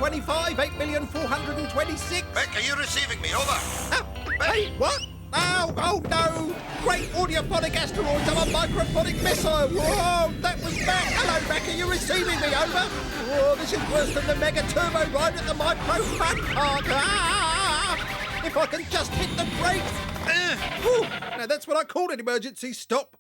8,425, 8,426. Mick, are you receiving me? Over. Hey, what? Oh no! Great audiophonic asteroids of a microphonic missile! Whoa, that was Mac! Hello, Mac, are you receiving me? Over? Whoa, this is worse than the mega turbo ride at the micro fat park! Ah! If I can just hit the brakes! Whew. Now that's what I call an emergency stop.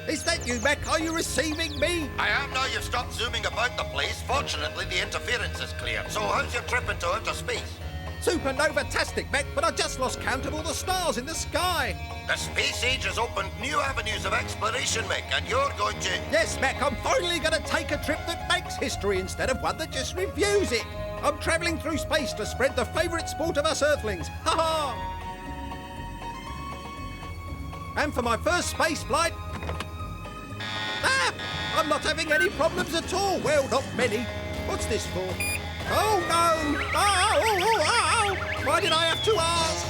Is that you, Mac? Are you receiving me? I am now you've stopped zooming about the place. Fortunately, the interference is clear. So how's your trip into outer space? Supernova-tastic, Mac, but I just lost count of all the stars in the sky. The space age has opened new avenues of exploration, Mick, and you're going to... Yes, Mac, I'm finally going to take a trip that makes history instead of one that just reviews it. I'm travelling through space to spread the favourite sport of us Earthlings. Ha-ha! And for my first space flight... I'm not having any problems at all. Well, not many. What's this for? Oh, no! Oh! Why did I have to ask?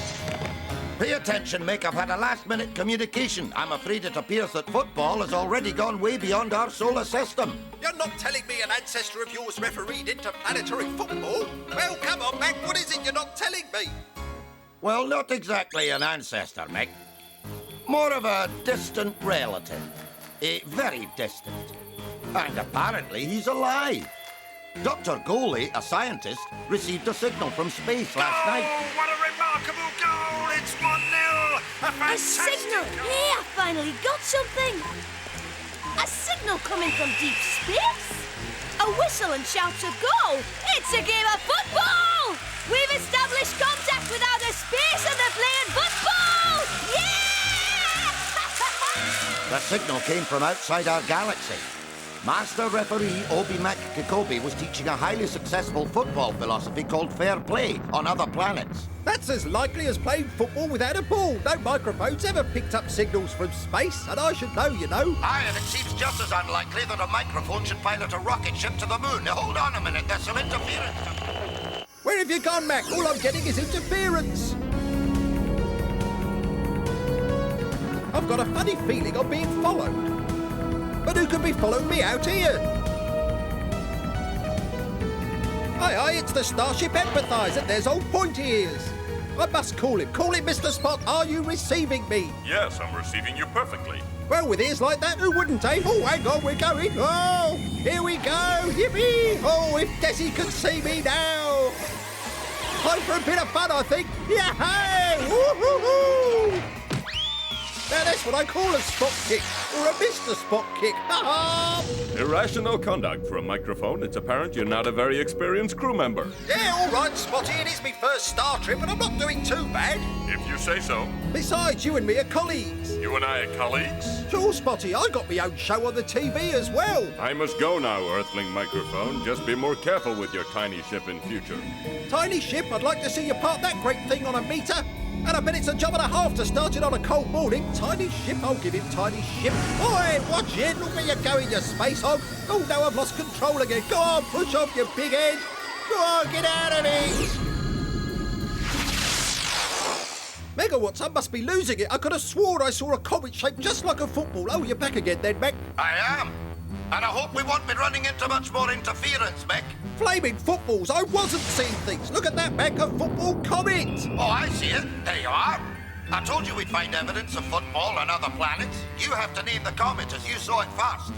Pay attention, Mick. I've had a last-minute communication. I'm afraid it appears that football has already gone way beyond our solar system. You're not telling me an ancestor of yours refereed interplanetary football? Well, come on, Mac. What is it you're not telling me? Well, not exactly an ancestor, Mick. More of a distant relative. Very distant. And apparently he's alive. Dr. Goley, a scientist, received a signal from space last night. Oh, what a remarkable goal! It's 1-0! A A signal! Hey, I finally got something! A signal coming from deep space! A whistle and shouts a goal! It's a game of football! We've established contact with outer space and they're playing football! Yeah! The signal came from outside our galaxy. Master referee Obi Kikobi was teaching a highly successful football philosophy called fair play on other planets. That's as likely as playing football without a ball. No microphones ever picked up signals from space, and I should know, you know. Aye, and it seems just as unlikely that a microphone should pilot a rocket ship to the moon. Now, hold on a minute, there's some interference. Where have you gone, Mac? All I'm getting is interference. I've got a funny feeling I'm being followed. But who could be following me out here? Aye, it's the Starship Empathizer. There's old Pointy Ears. I must call him. Call him, Mr. Spot. Are you receiving me? Yes, I'm receiving you perfectly. Well, with ears like that, who wouldn't, eh? Oh, hang on, we're going. Oh, here we go. Yippee. Oh, if Desi could see me now. Time for a bit of fun, I think. Yeah-hey! Woo-hoo-hoo! Now that's what I call a spot kick, or a Mr. Spot kick. Ha-ha! Irrational conduct for a microphone. It's apparent you're not a very experienced crew member. Yeah, all right, Spotty. It is my first star trip, and I'm not doing too bad. If you say so. Besides, you and me are colleagues. You and I are colleagues? Sure, Spotty. I got my own show on the TV as well. I must go now, Earthling microphone. Just be more careful with your tiny ship in future. Tiny ship? I'd like to see you park that great thing on a meter. And I bet it's a job and a half to start it on a cold morning. Tiny ship, I'll give him tiny ship. Oi, watch it, look where you're going, you space hog. Oh no, I've lost control again. Go on, push off, you big head. Go on, get out of me. Megawatts, I must be losing it. I could have sworn I saw a comet shaped just like a football. Oh, you're back again then, Mac. I am. And I hope we won't be running into much more interference, Mick. Flaming footballs, I wasn't seeing things. Look at that, Mac, a football comet. Oh, I see it. There you are. I told you we'd find evidence of football on other planets. You have to name the comet as you saw it first.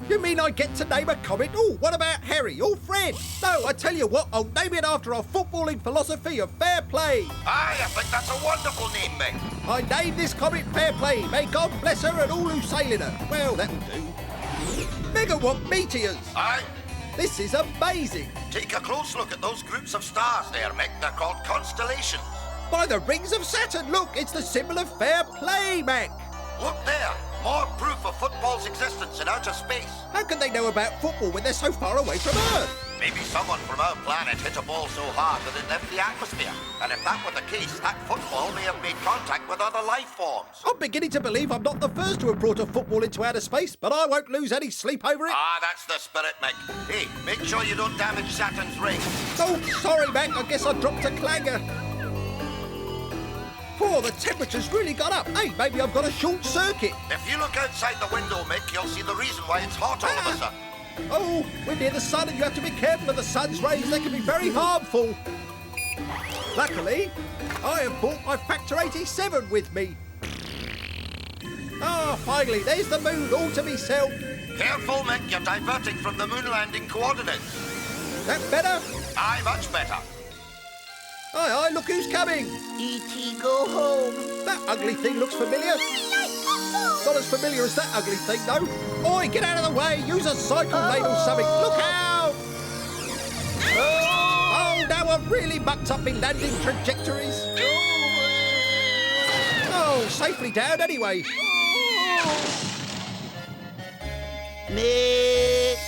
You mean I get to name a comet? Oh, what about Harry or Fred? No, I tell you what, I'll name it after our footballing philosophy of fair play. Aye, I think that's a wonderful name, Mick. I named this comet Fair Play. May God bless her and all who sail in her. Well, that'll do. Megawatt meteors. Aye. This is amazing. Take a close look at those groups of stars there, Mick. They're called constellations. By the rings of Saturn, look, it's the symbol of fair play, Mac. Look there. More proof of football's existence in outer space. How can they know about football when they're so far away from Earth? Maybe someone from our planet hit a ball so hard that it left the atmosphere. And if that were the case, that football may have made contact with other life forms. I'm beginning to believe I'm not the first to have brought a football into outer space, but I won't lose any sleep over it. Ah, that's the spirit, Mick. Hey, make sure you don't damage Saturn's ring. Oh, sorry, Mac. I guess I dropped a clanger. Oh, the temperature's really gone up. Hey, maybe I've got a short circuit. If you look outside the window, Mick, you'll see the reason why it's hot all of a sudden. Oh, we're near the sun and you have to be careful of the sun's rays. They can be very harmful. Luckily, I have brought my Factor 87 with me. Ah, finally, there's the moon all to myself. Careful, Mick, you're diverting from the moon landing coordinates. That better? Aye, much better. Aye, look who's coming. E.T. go home. That ugly thing looks familiar. Not as familiar as that ugly thing, though. Oi, get out of the way. Use a cycle lane or something. Look out! Oh, now I've really mucked up my landing trajectories. Oh, safely down anyway. Mick.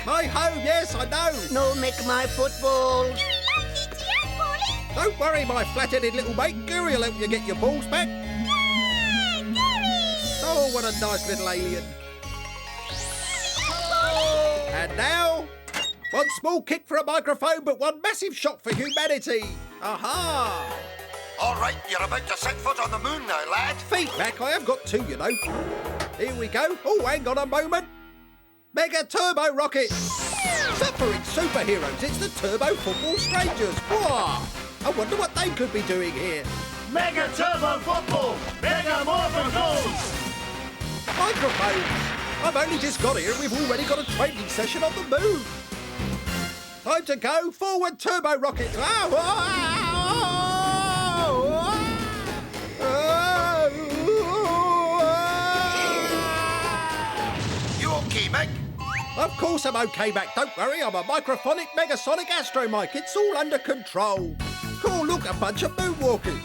My home, yes, I know. No, Mick, my football. Don't worry, my flat-headed little mate. Gary will help you get your balls back. Oh, what a nice little alien. And now, one small kick for a microphone, but one massive shot for humanity. Aha! All right, you're about to set foot on the moon now, lad. Feet back, I have got two, you know. Here we go. Oh, hang on a moment. Mega Turbo Rocket. Suffering superheroes, it's the Turbo Football Strangers. Whoa! I wonder what they could be doing here. Mega Turbo Football! Mega Morphin Goals! Microphones! I've only just got here and we've already got a training session on the moon. Time to go. Forward, Turbo Rocket. You okay, Mick? Of course I'm okay, Mac. Don't worry, I'm a microphonic megasonic astromike. It's all under control. Cool, look, a bunch of moonwalkers.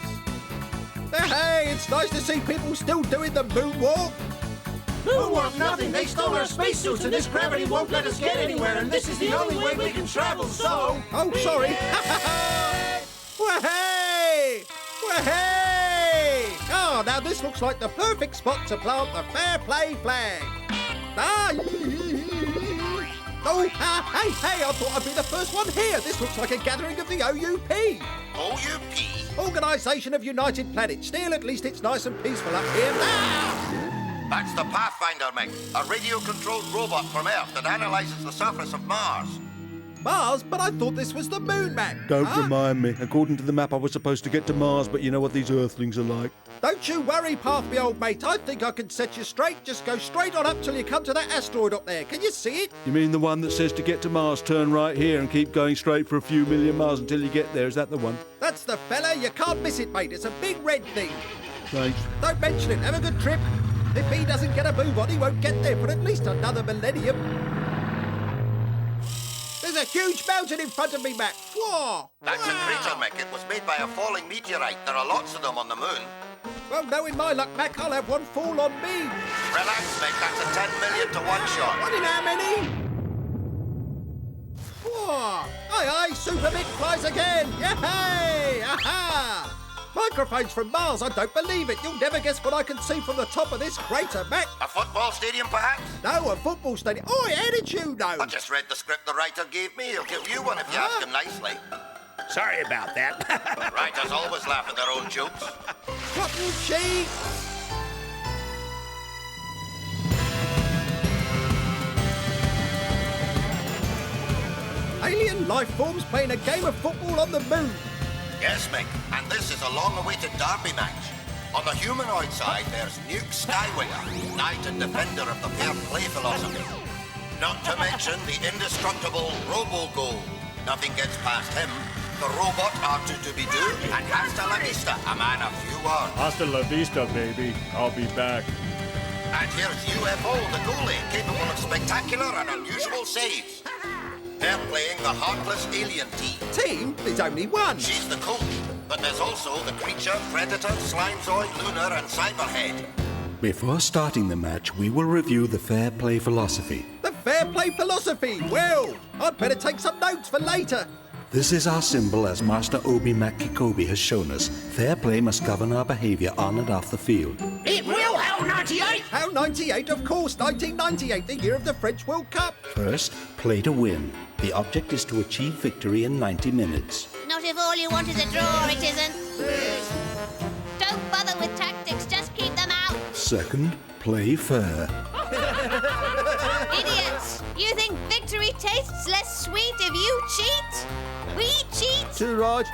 Hey, it's nice to see people still doing the moonwalk. Moonwalk nothing! They stole our spacesuits and this gravity won't let us get anywhere and this is the only way we can travel, so... Oh, sorry. Wah-hey! Wah-hey! Oh, now this looks like the perfect spot to plant the fair play flag. Ah! Oh, hey, I thought I'd be the first one here. This looks like a gathering of the OUP. OUP? Organisation of United Planets. Still, at least it's nice and peaceful up here. Ah! That's the Pathfinder, Mick, a radio-controlled robot from Earth that analyses the surface of Mars. Mars? But I thought this was the moon, Mac. Don't remind me. According to the map, I was supposed to get to Mars, but you know what these Earthlings are like. Don't you worry, Pathby, old mate. I think I can set you straight. Just go straight on up till you come to that asteroid up there. Can you see it? You mean the one that says to get to Mars, turn right here and keep going straight for a few million miles until you get there? Is that the one? That's the fella. You can't miss it, mate. It's a big red thing. Thanks. Don't mention it. Have a good trip. If he doesn't get a move on, he won't get there for at least another millennium. There's a huge mountain in front of me, Mac. Whoa! That's a crater, Mick. It was made by a falling meteorite. There are lots of them on the moon. Well, knowing my luck, Mac, I'll have one fall on me. Relax, Mick. That's a 10 million to one shot. What in how many? Whoa! Aye, Super Mick flies again. Yay! Aha! Microphones from Mars, I don't believe it. You'll never guess what I can see from the top of this crater, Mac. A football stadium, perhaps? No, a football stadium. Oh, how did you know? I just read the script the writer gave me. He'll give you one if you ask him nicely. Sorry about that. Writers always laugh at their own jokes. Rotten cheeks! Alien life forms playing a game of football on the moon. Yes, Mick, and this is a long-awaited derby match. On the humanoid side, there's Nuke Skywinger, knight and defender of the fair play philosophy. Not to mention the indestructible Robo-Goal. Nothing gets past him. The robot R2-to-be-do, and hasta la vista, a man of few words. Hasta la vista, baby. I'll be back. And here's UFO, the goalie, capable of spectacular and unusual saves. They're playing the heartless alien team. Team? There's only one. She's the coach, but there's also the creature, predator, slimezoid, lunar, and cyberhead. Before starting the match, we will review the fair play philosophy. The fair play philosophy. Well, I'd better take some notes for later. This is our symbol as Master Obi-Mak Kikobi has shown us. Fair play must govern our behavior on and off the field. It will, Hell 98! How 98, of course, 1998, the year of the French World Cup. First, play to win. The object is to achieve victory in 90 minutes. Not if all you want is a draw, it isn't. Don't bother with tactics, just keep them out. Second, play fair. tastes less sweet if you cheat. We cheat. Too right.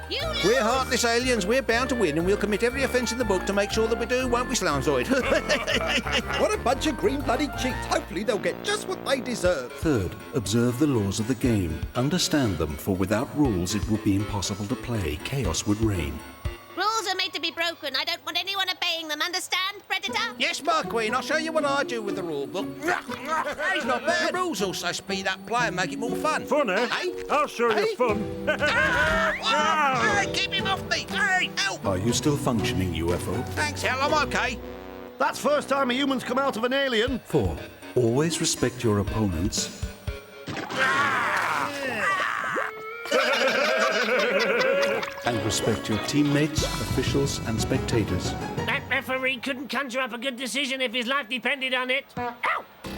You lose. We're heartless aliens. We're bound to win, and we'll commit every offence in the book to make sure that we do, won't we, Slamzoid? What a bunch of green-blooded cheats. Hopefully they'll get just what they deserve. Third, observe the laws of the game. Understand them, for without rules it would be impossible to play. Chaos would reign. Rules are made to be broken. I don't want anyone obeying them. Understand, Predator? Yes, my queen, I'll show you what I do with the rule book. It's not bad. The rules also speed up play and make it more fun. Fun, eh? Hey? I'll show you fun. Hey, keep him off me! Hey, help! Are you still functioning, UFO? Thanks, Hal, I'm okay. That's first time a human's come out of an alien. 4. Always respect your opponents. And respect your teammates, officials, and spectators. That referee couldn't conjure up a good decision if his life depended on it. Ow!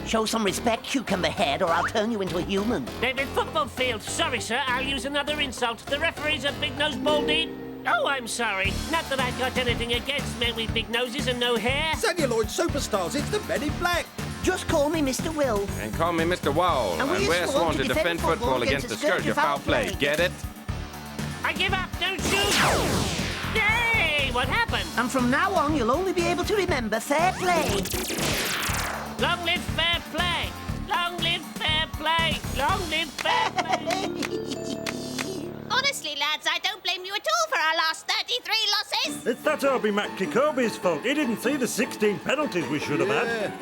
Show some respect, cucumber head, or I'll turn you into a human. David, football field. Sorry, sir, I'll use another insult. The referee's a big-nosed baldy. Oh, I'm sorry. Not that I've got anything against men with big noses and no hair. Celluloid superstars, it's the Men in Black. Just call me Mr. Will. And call me Mr. Wall. And we're sworn to defend football against a scourge of foul play. Get it? I give up. Don't shoot. Hey, what happened? And from now on, you'll only be able to remember fair play. Long live fair play. Long live fair play. Long live fair play. Honestly, lads, I don't blame you at all for our last 33 losses. It's that Obi McKikobi's fault. He didn't see the 16 penalties we should have had.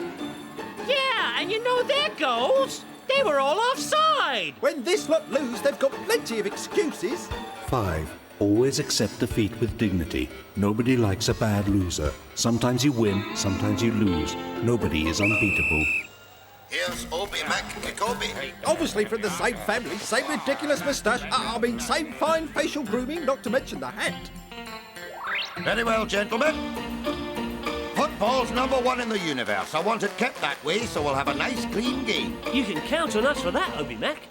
Yeah, and you know their goals. They were all offside. When this lot lose, they've got plenty of excuses. 5. Always accept defeat with dignity. Nobody likes a bad loser. Sometimes you win, sometimes you lose. Nobody is unbeatable. Here's Obi McKikobi. Obviously from the same family, same ridiculous moustache, same fine facial grooming, not to mention the hat. Very well, gentlemen. Football's #1 in the universe. I want it kept that way, so we'll have a nice, clean game. You can count on us for that, Obi Mac.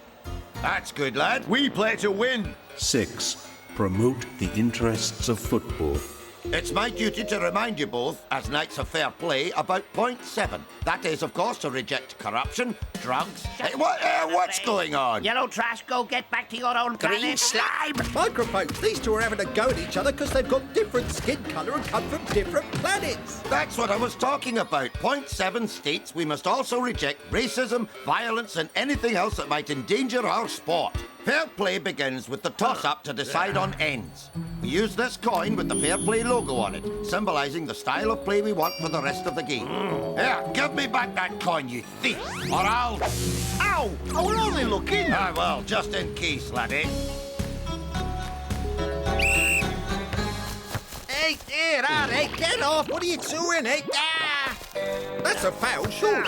That's good, lad. We play to win. 6. Promote the interests of football. It's my duty to remind you both, as Knights of Fair Play, about point 7. That is, of course, to reject corruption, drugs... Hey, what's going on? Yellow trash, go get back to your own green slime. Microphones, these two are having a go at each other because they've got different skin colour and come from different planets. That's what I was talking about. Point 7 states we must also reject racism, violence, and anything else that might endanger our sport. Fair play begins with the toss-up to decide on ends. We use this coin with the Fair Play logo on it, symbolising the style of play we want for the rest of the game. Here, give me back that coin, you thief, or I'll... Ow! Oh, we're only looking. Ah, well, just in case, laddie. Hey, there, all right, get off. What are you doing, eh? That's a foul, sure.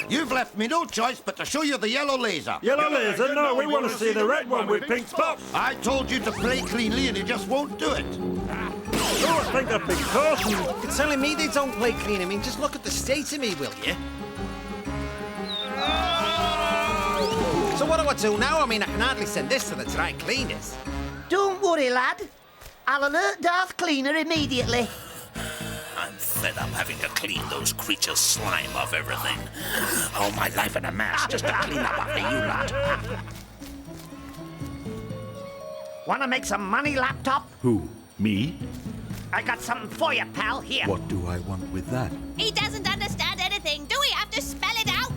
You've left me no choice but to show you the yellow laser. Yellow laser? No, we want to see the red one with pink spots. I told you to play cleanly and you just won't do it. Don't think of big caution. It's telling me they don't play clean. I mean, just look at the state of me, will you? So what do I do now? I mean, I can hardly send this to the dry cleaners. Don't worry, lad. I'll alert Darth Cleaner immediately. I'm fed up having to clean those creatures' slime off everything. All my life in a mess just to clean up after you lot. Wanna make some money, laptop? Who? Me? I got something for you, pal. Here. What do I want with that? He doesn't understand anything. Do we have to spell it out?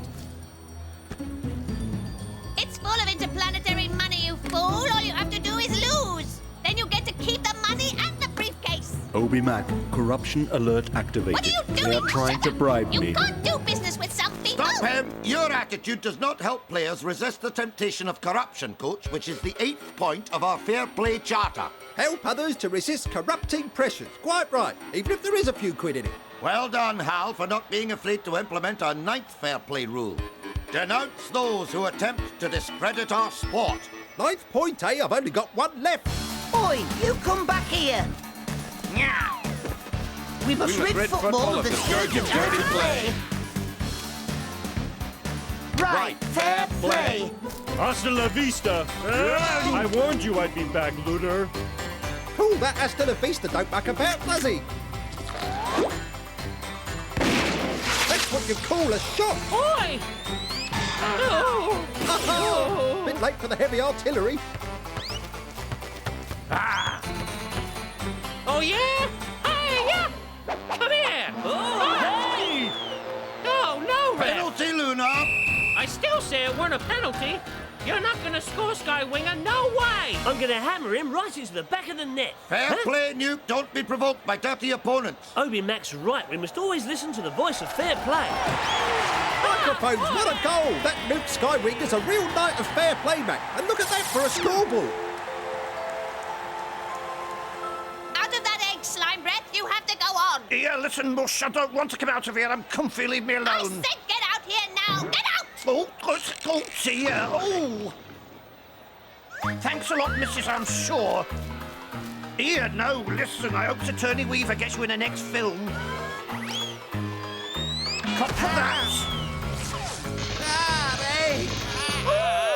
It's full of interplanetary money, you fool. All you have to do is lose. Then you get to keep the money and the briefcase. Obi Mac, corruption alert activated. What are you doing? They are trying to bribe me. You can't do business with some people. Stop him! Your attitude does not help players resist the temptation of corruption, Coach, which is the 8th point of our Fair Play Charter. Help others to resist corrupting pressures. Quite right, even if there is a few quid in it. Well done, Hal, for not being afraid to implement our 9th Fair Play rule. Denounce those who attempt to discredit our sport. 9th point, eh? I've only got one left. Oi, you come back here. Now. We must rid football of the scourge of dirty play. Right, fair play. Hasta la vista. I warned you I'd be back, lunar. Oh, that hasta la vista don't muck about, does he? That's what you call a shot. Oi! Bit late for the heavy artillery. Oh, yeah? Hey, yeah! Come here! Oh, hey! Oh, no, Ref. Penalty, Lunar! I still say it weren't a penalty. You're not going to score, Skywinger. No way! I'm going to hammer him right into the back of the net. Fair play, Nuke. Don't be provoked by dirty opponents. Obi-Mac's right. We must always listen to the voice of fair play. Microphones, what a goal! That Nuke Skywinger's a real knight of fair play, Mac. And look at that for a scoreboard. Out of that egg, slime breath, you have to go on. Here, listen, Mush, I don't want to come out of here. I'm comfy, leave me alone. I said get out here now. Get out! Oh, dear. Oh. Thanks a lot, Mrs. I'm sure. Here, no, listen, I hope Sir Turney Weaver gets you in the next film. Cut for that.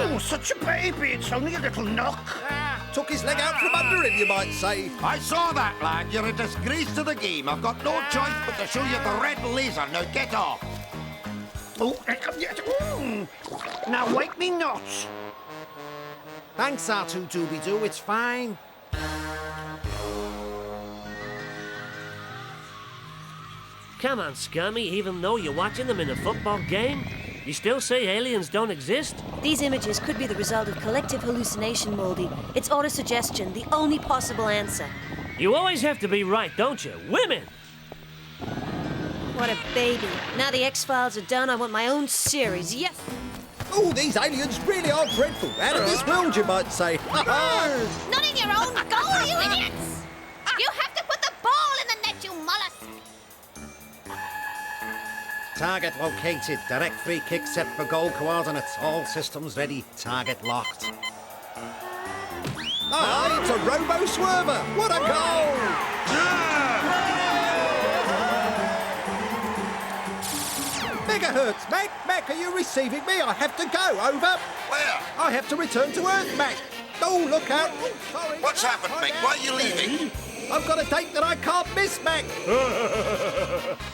Oh, such a baby. It's only a little knock. Took his leg out from under him, you might say. I saw that, lad. You're a disgrace to the game. I've got no choice but to show you the red laser. Now get off. Oh, now wake me not. Thanks, R2-2-B-2. It's fine. Come on, Scummy. Even though you're watching them in a football game, you still say aliens don't exist? These images could be the result of collective hallucination, Moldy. It's autosuggestion, the only possible answer. You always have to be right, don't you? Women! What a baby. Now the X-Files are done, I want my own series, yes! Oh, these aliens really are dreadful. Out of this world, you might say. Not in your own goal, you idiots! You have to put the ball in the net, you mollusk! Target located. Direct free kick set for goal coordinates. All systems ready. Target locked. Ah, it's a robo-swerver. What a goal! Megahertz, Mac. Mac, are you receiving me? I have to go. Over. Where? I have to return to Earth, Mac. Oh, look out. Oh, sorry. What's happened, Mick? Why are you leaving? I've got a date that I can't miss, Mac.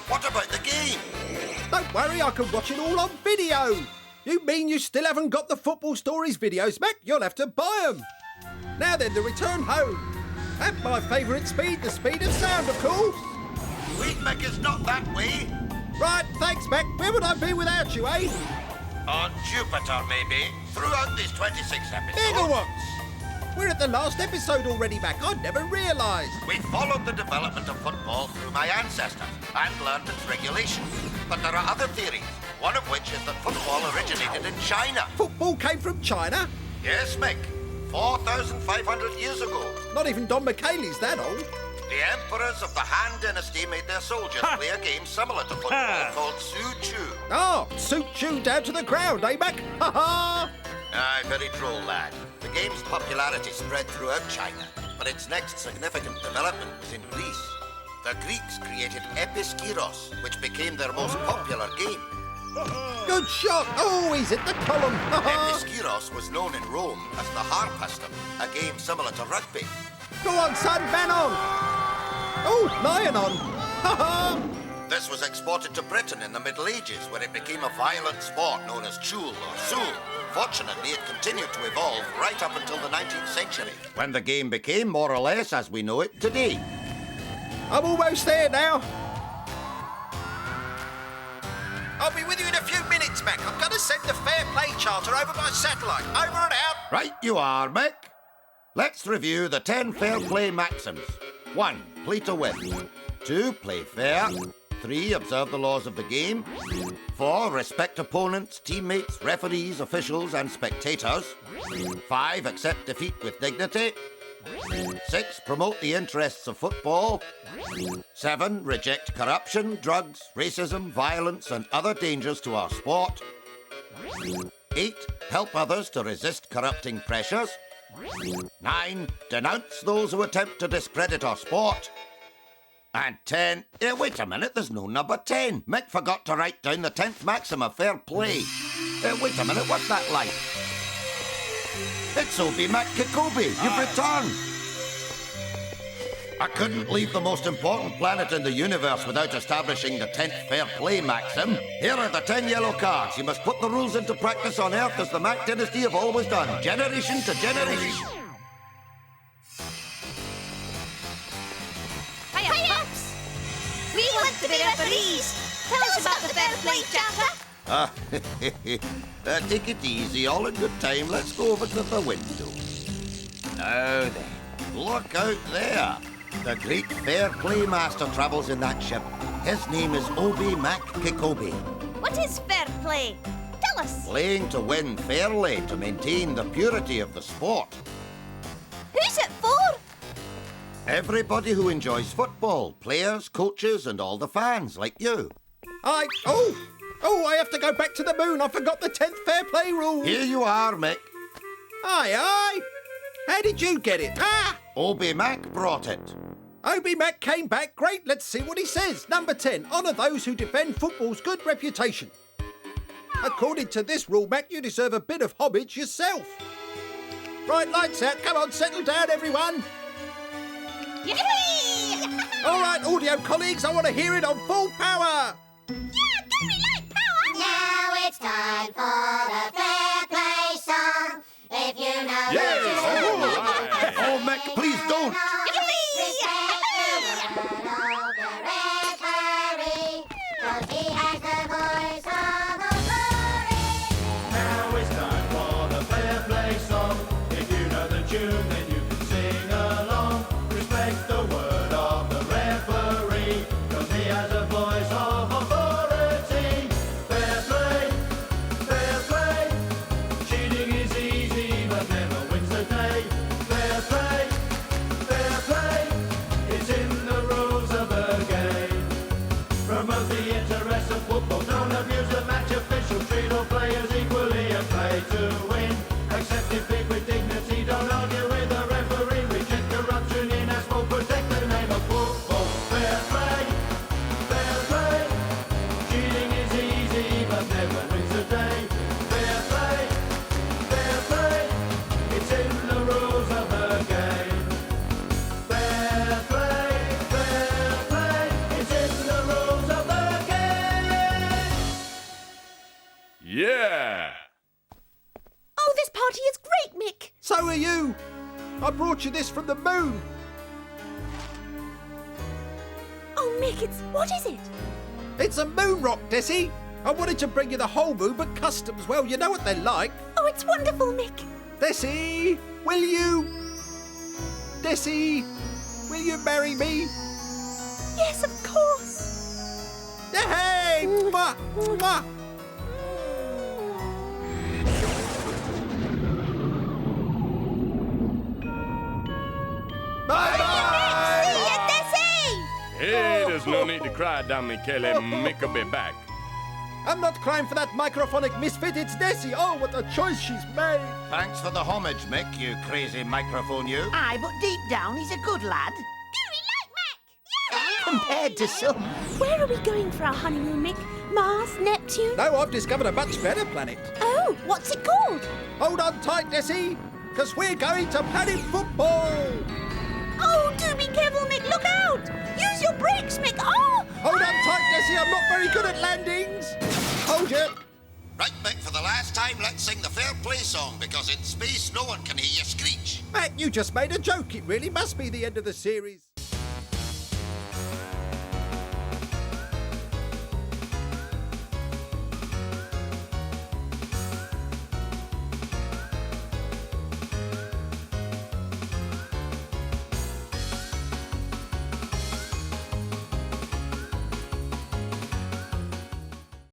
What about the game? Don't worry, I can watch it all on video. You mean you still haven't got the Football Stories videos, Mac? You'll have to buy them. Now then, the return home. At my favourite speed, the speed of sound, of course. Wait, Mick, it's not that way. Right, thanks, Mac. Where would I be without you, eh? On Jupiter, maybe. Throughout these 26 episodes. Megawatts! We're at the last episode already, Mac. I never realised. We followed the development of football through my ancestors and learned its regulations. But there are other theories, one of which is that football originated in China. Football came from China? Yes, Mick. 4,500 years ago. Not even Don McKaylee's that old. The emperors of the Han Dynasty made their soldiers play a game similar to football called Su Chu. Oh, suit you down to the ground, eh, Mac? Ha ha! Aye, very droll, lad. The game's popularity spread throughout China, but its next significant development was in Greece. The Greeks created episkiros, which became their most popular game. Good shot! Oh, he's hit the column! Episkiros was known in Rome as the harpastum, a game similar to rugby. Go on, son, man on! Oh, lion on! Ha ha! This was exported to Britain in the Middle Ages, where it became a violent sport known as chul or sul. Fortunately, it continued to evolve right up until the 19th century, when the game became more or less as we know it today. I'm almost there now. I'll be with you in a few minutes, Mac. I'm going to send the fair play charter over by satellite. Over and out. Right you are, Mick. Let's review the 10 fair play maxims. 1. Play to win. 2. Play fair. 3. Observe the laws of the game. 4. Respect opponents, teammates, referees, officials and spectators. 5. Accept defeat with dignity. 6. Promote the interests of football. 7. Reject corruption, drugs, racism, violence and other dangers to our sport. 8. Help others to resist corrupting pressures. 9. Denounce those who attempt to discredit our sport. And 10. Wait a minute, there's no number 10. Mick forgot to write down the 10th maxim of fair play. Wait a minute, what's that like? It's Obi Mac Kikobi. You've returned. I couldn't leave the most important planet in the universe without establishing the 10th fair play maxim. Here are the 10 yellow cards. You must put the rules into practice on Earth as the Mac dynasty have always done, generation to generation. Hiya, Pops! We want to be referees. Tell us about the fair play chapter. Take it easy, all in good time. Let's go over to the window. Now then, look out there. The great fair play master travels in that ship. His name is Obi Mac Kikobi. What is fair play? Tell us. Playing to win fairly to maintain the purity of the sport. Who's it for? Everybody who enjoys football, players, coaches, and all the fans, like you. I have to go back to the moon. I forgot the 10th fair play rule. Here you are, Mick. Aye. How did you get it? Obi Mac brought it. Obi Mac came back. Great, let's see what he says. Number 10, honour those who defend football's good reputation. According to this rule, Mac, you deserve a bit of homage yourself. Right, lights out. Come on, settle down, everyone. Yippee! All right, audio colleagues, I want to hear it on full power. Now it's time for the fair play song. If you know Oh, Mick, please don't. Now it's time for the fair play song. If you know the tune, then you can sing along. Respect the word of the referee, 'cause he has a voice of authority. Fair play, fair play. Cheating is easy, but never wins the day. Fair play, fair play. It's in the rules of the game. Promote the interests of football. Don't abuse the match official. Treat all players equally and play to win. Accept defeat with dignity. Don't argue with the referee. Reject corruption in our sport. Protect the name of football. Fair play, fair play. Cheating is easy, but never wins the day. Fair play, fair play. It's in the rules of the game. Fair play, fair play. It's in the rules of the game. Yeah! Oh, this party is great, Mick. So are you. I brought you this from the moon. Oh, Mick, what is it? It's a moon rock, Desi. I wanted to bring you the whole moon, but customs, well, you know what they're like. Oh, it's wonderful, Mick. Desi, will you? Desi, will you marry me? Yes, of course. Hey! Mwah! Mwah! Bye-bye! See ya, Desi! Hey, there's no need to cry, Don Michele. Mick will be back. I'm not crying for that microphonic misfit, it's Desi. Oh, what a choice she's made. Thanks for the homage, Mick, you crazy microphone, you. Aye, but deep down he's a good lad. Compared to some. Where are we going for our honeymoon, Mick? Mars, Neptune? No, I've discovered a much better planet. Oh, what's it called? Hold on tight, Desi, because we're going to planet football. Oh, do be careful, Mick. Look out. Use your brakes, Mick. Oh! Hold on tight, Desi. I'm not very good at landings. Hold you. Right, Mick, for the last time, let's sing the fair play song, because in space no one can hear you screech. Matt, you just made a joke. It really must be the end of the series.